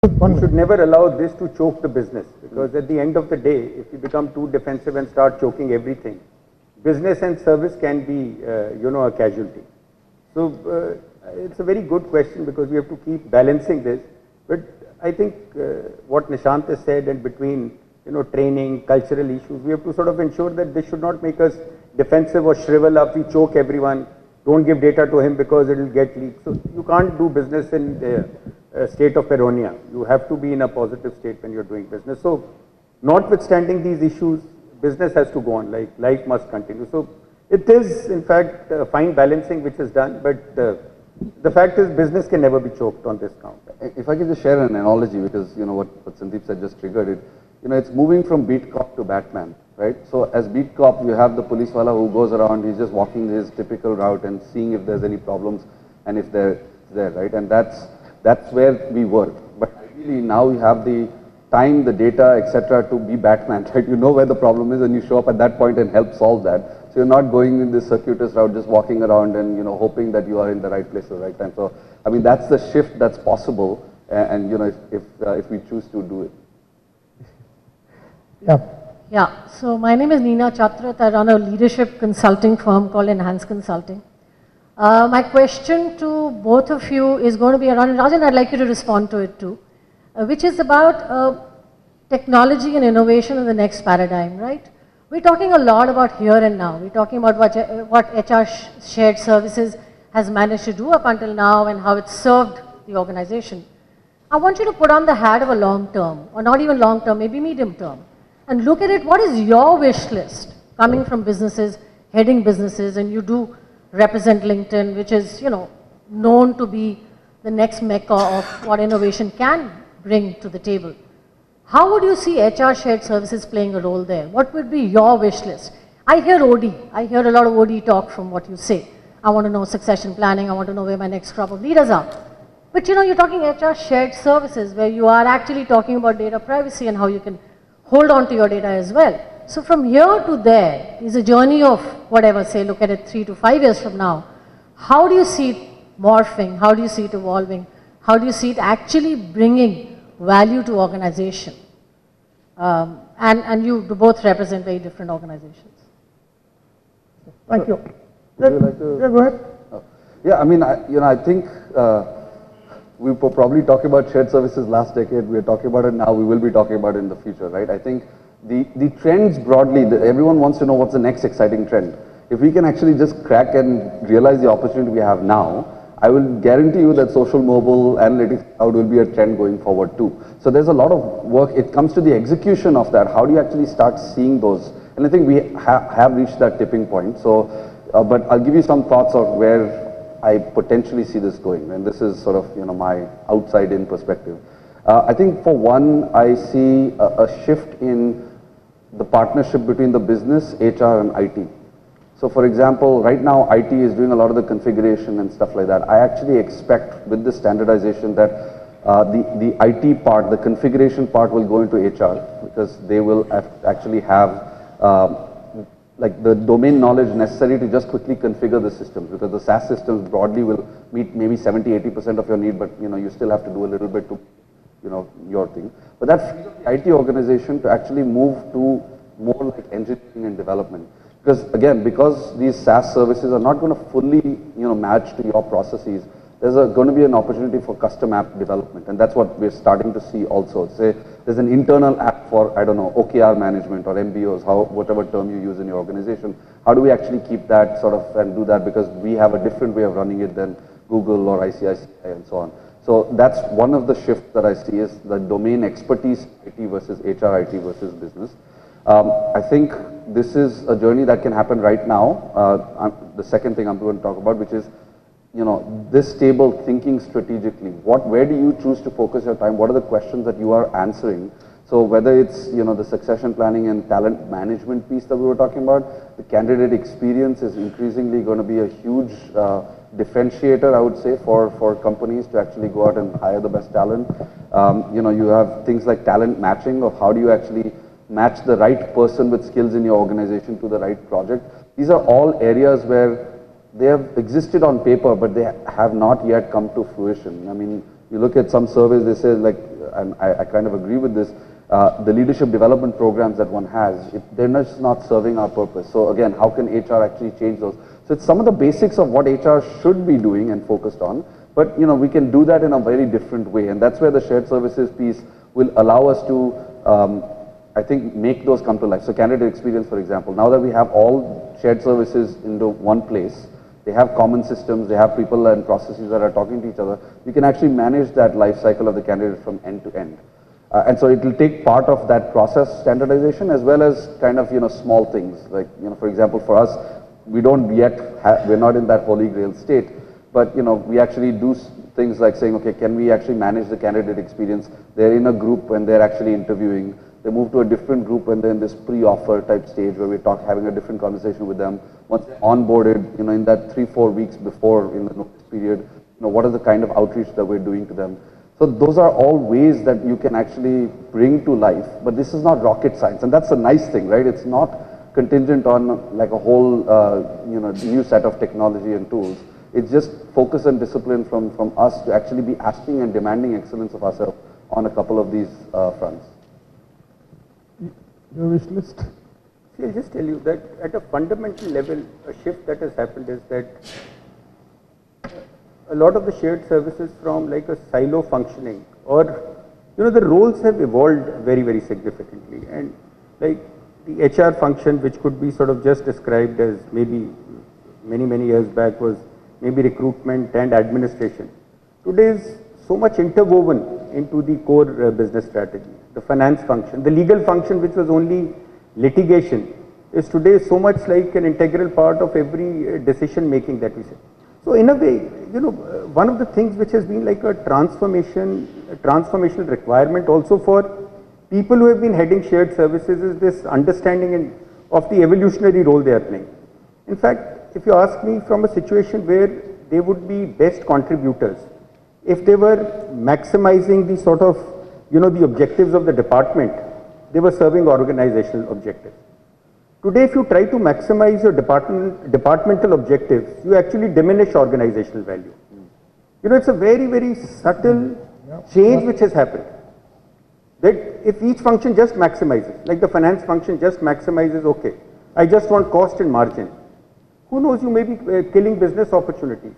You should never allow this to choke the business, because at the end of the day, if you become too defensive and start choking everything, business and service can be, a casualty. So it's a very good question, because we have to keep balancing this. But I think what Nishant has said, and between training, cultural issues, we have to sort of ensure that this should not make us defensive or shrivel up. We choke everyone. Don't give data to him because it will get leaked. So you can't do business in a state of peronia. You have to be in a positive state when you're doing business. So notwithstanding these issues, business has to go on, like life must continue. So it is, in fact, fine balancing which is done, but the fact is business can never be choked on this count. If I could just share an analogy, because what Sandeep said just triggered it. It's moving from beat cop to Batman, right? So as beat cop, you have the police wala who goes around, he's just walking his typical route and seeing if there's any problems and if they're there, right? And that's where we work. But ideally now we have the time, the data, etc. to be Batman, right? You know where the problem is and you show up at that point and help solve that. So you're not going in this circuitous route, just walking around and hoping that you are in the right place at the right time. So I mean that's the shift that's possible, and if we choose to do it. Yeah, so my name is Neena Chatrat. I run a leadership consulting firm called Enhance Consulting. My question to both of you is going to be around, and Rajan, I'd like you to respond to it too, which is about technology and innovation in the next paradigm, right? We're talking a lot about here and now. We're talking about what HR shared services has managed to do up until now and how it's served the organization. I want you to put on the hat of a long term, or not even long term, maybe medium term, and look at it. What is your wish list coming from businesses, heading businesses, and you do represent LinkedIn, which is, known to be the next mecca of what innovation can bring to the table. How would you see HR shared services playing a role there? What would be your wish list? I hear OD. I hear a lot of OD talk from what you say. I want to know succession planning. I want to know where my next crop of leaders are. But you're talking HR shared services where you are actually talking about data privacy and how you can hold on to your data as well. So from here to there is a journey of whatever, say, look at it 3 to 5 years from now. How do you see it morphing? How do you see it evolving? How do you see it actually bringing value to organization? And you both represent very different organizations. Thank you. Would you like to? Yeah, go ahead. Yeah, I mean, I think we were probably talking about shared services last decade. We are talking about it now. We will be talking about it in the future, right? I think the trends broadly, everyone wants to know what's the next exciting trend. If we can actually just crack and realize the opportunity we have now, I will guarantee you that social mobile analytics cloud will be a trend going forward too. So there's a lot of work. It comes to the execution of that. How do you actually start seeing those? And I think we have reached that tipping point. So, but I'll give you some thoughts of where I potentially see this going, and this is sort of my outside-in perspective. I think for one, I see a shift in the partnership between the business, HR, and IT. So for example, right now IT is doing a lot of the configuration and stuff like that. I actually expect with the standardization that the IT part, the configuration part will go into HR, because they will actually have like the domain knowledge necessary to just quickly configure the systems, because the SaaS systems broadly will meet maybe 70-80% of your need, but you still have to do a little bit to your thing. But that frees up the IT organization to actually move to more like engineering and development. Because again, because these SaaS services are not going to fully match to your processes, there's going to be an opportunity for custom app development, and that's what we're starting to see also. Say there's an internal app for, I don't know, OKR management or MBOs, whatever term you use in your organization. How do we actually keep that sort of and do that, because we have a different way of running it than Google or ICICI and so on. So that's one of the shifts that I see, is the domain expertise, IT versus HR, IT versus business. I think this is a journey that can happen right now. The second thing I'm going to talk about, which is this table thinking strategically. Where do you choose to focus your time? What are the questions that you are answering? So whether it's the succession planning and talent management piece that we were talking about, the candidate experience is increasingly going to be a huge differentiator, I would say, for companies to actually go out and hire the best talent. You have things like talent matching, of how do you actually match the right person with skills in your organization to the right project. These are all areas where they have existed on paper, but they have not yet come to fruition. I mean, You look at some surveys, they say like, and I kind of agree with this, the leadership development programs that one has, they're just not serving our purpose. So again, how can HR actually change those? So it's some of the basics of what HR should be doing and focused on, but we can do that in a very different way, and that's where the shared services piece will allow us to, I think, make those come to life. So candidate experience, for example, now that we have all shared services into one place, they have common systems, they have people and processes that are talking to each other, we can actually manage that life cycle of the candidate from end to end. And so it will take part of that process standardization as well as kind of, small things. Like, for example, for us, we don't yet, we're not in that holy grail state, but, we actually do things like saying, okay, can we actually manage the candidate experience? They're in a group when they're actually interviewing. They move to a different group when they're in this pre-offer type stage where we're having a different conversation with them. Once they're onboarded, in that 3-4 weeks before in the notice period, what is the kind of outreach that we're doing to them? So those are all ways that you can actually bring to life, but this is not rocket science, and that's a nice thing, right? It's not contingent on like a whole, new set of technology and tools. It's just focus and discipline from us to actually be asking and demanding excellence of ourselves on a couple of these fronts. Your wish list? See, I'll just tell you that at a fundamental level, a shift that has happened is that a lot of the shared services from like a silo functioning, or the roles have evolved very, very significantly, and like the HR function, which could be sort of just described as maybe many years back was maybe recruitment and administration, today is so much interwoven into the core business strategy. The finance function, the legal function, which was only litigation, is today so much like an integral part of every decision making that we say. So in a way, one of the things which has been like a transformational requirement also for people who have been heading shared services is this understanding of the evolutionary role they are playing. In fact, if you ask me, from a situation where they would be best contributors, if they were maximizing the sort of, the objectives of the department, they were serving organizational objectives. Today, if you try to maximize your departmental objectives, you actually diminish organizational value. It's a very, very subtle change which has happened. That if each function just maximizes, like the finance function just maximizes, okay, I just want cost and margin. Who knows, you may be killing business opportunities.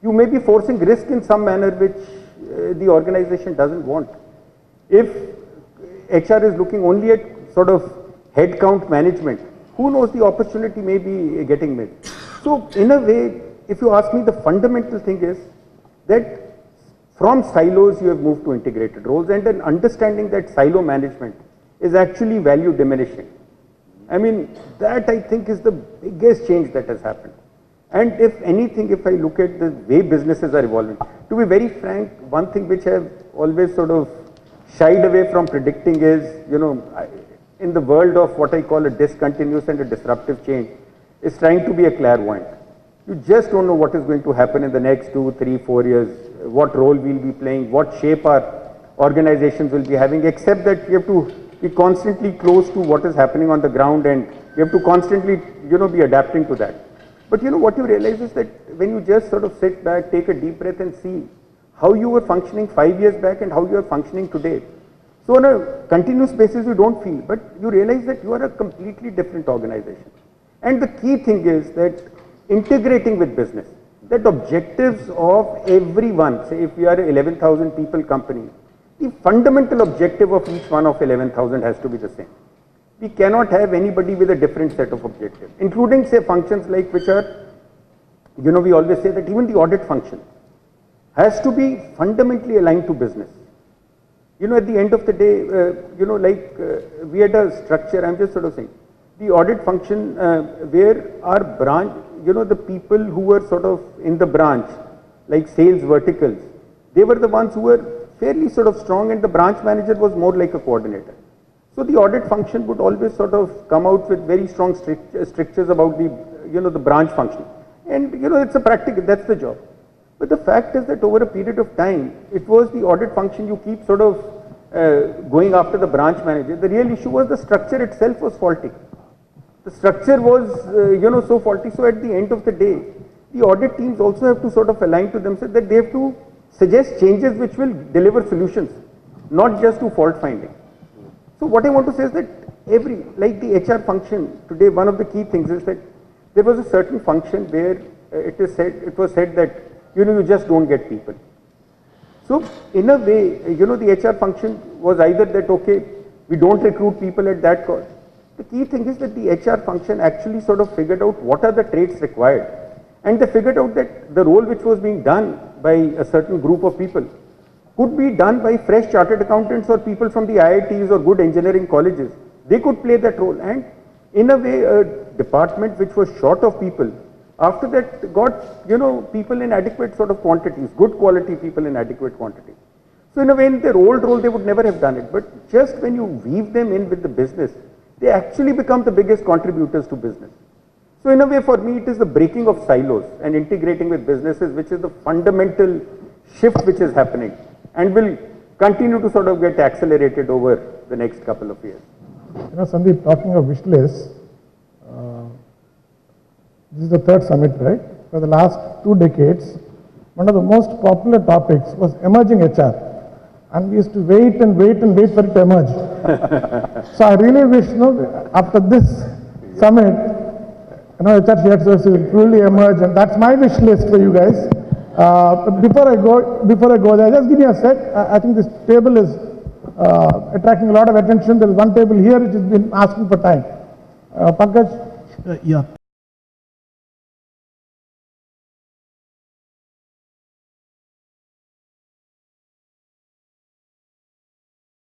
You may be forcing risk in some manner which the organization doesn't want. If HR is looking only at sort of headcount management, who knows, the opportunity may be getting missed. So in a way, if you ask me, the fundamental thing is that from silos you have moved to integrated roles, and an understanding that silo management is actually value diminishing. I mean, that I think is the biggest change that has happened. And if anything, if I look at the way businesses are evolving, to be very frank, one thing which I have always sort of shied away from predicting is, in the world of what I call a discontinuous and a disruptive change, is trying to be a clairvoyant. You just don't know what is going to happen in the next 2, 3, 4 years, what role we'll be playing, what shape our organizations will be having, except that we have to be constantly close to what is happening on the ground, and we have to constantly, be adapting to that. But what you realize is that when you just sort of sit back, take a deep breath and see how you were functioning 5 years back and how you are functioning today. So on a continuous basis you don't feel, but you realize that you are a completely different organization. And the key thing is that integrating with business, that objectives of everyone, say if we are an 11,000 people company, the fundamental objective of each one of 11,000 has to be the same. We cannot have anybody with a different set of objectives, including say functions like which are, we always say that even the audit function has to be fundamentally aligned to business. At the end of the day, we had a structure, I'm just sort of saying, the audit function where our branch, the people who were sort of in the branch, like sales verticals, they were the ones who were fairly sort of strong, and the branch manager was more like a coordinator. So the audit function would always sort of come out with very strong strictures about the, the branch function. And, it's a practical, that's the job. But the fact is that over a period of time, it was the audit function you keep sort of going after the branch manager. The real issue was the structure itself was faulty. The structure was, so faulty. So at the end of the day, the audit teams also have to sort of align to themselves that they have to suggest changes which will deliver solutions, not just to fault finding. So what I want to say is that like the HR function today, one of the key things is that there was a certain function where it was said that, you just don't get people. So in a way, the HR function was either that, okay, we don't recruit people at that cost. The key thing is that the HR function actually sort of figured out what are the traits required. And they figured out that the role which was being done by a certain group of people could be done by fresh chartered accountants or people from the IITs or good engineering colleges. They could play that role. And in a way, a department which was short of people, after that got, people in adequate sort of quantities, good quality people in adequate quantity. So in a way, in their old role, they would never have done it. But just when you weave them in with the business, they actually become the biggest contributors to business. So in a way, for me, it is the breaking of silos and integrating with businesses, which is the fundamental shift which is happening and will continue to sort of get accelerated over the next couple of years. Sandeep, talking of wish lists, this is the third summit, right? For the last 2 decades, one of the most popular topics was emerging HR. And we used to wait and wait and wait for it to emerge. So I really wish, after this summit, HR shared services will truly emerge, and that's my wish list for you guys. But before I go there, just give me a sec. I think this table is attracting a lot of attention. There is one table here which has been asking for time. Pankaj? Yeah.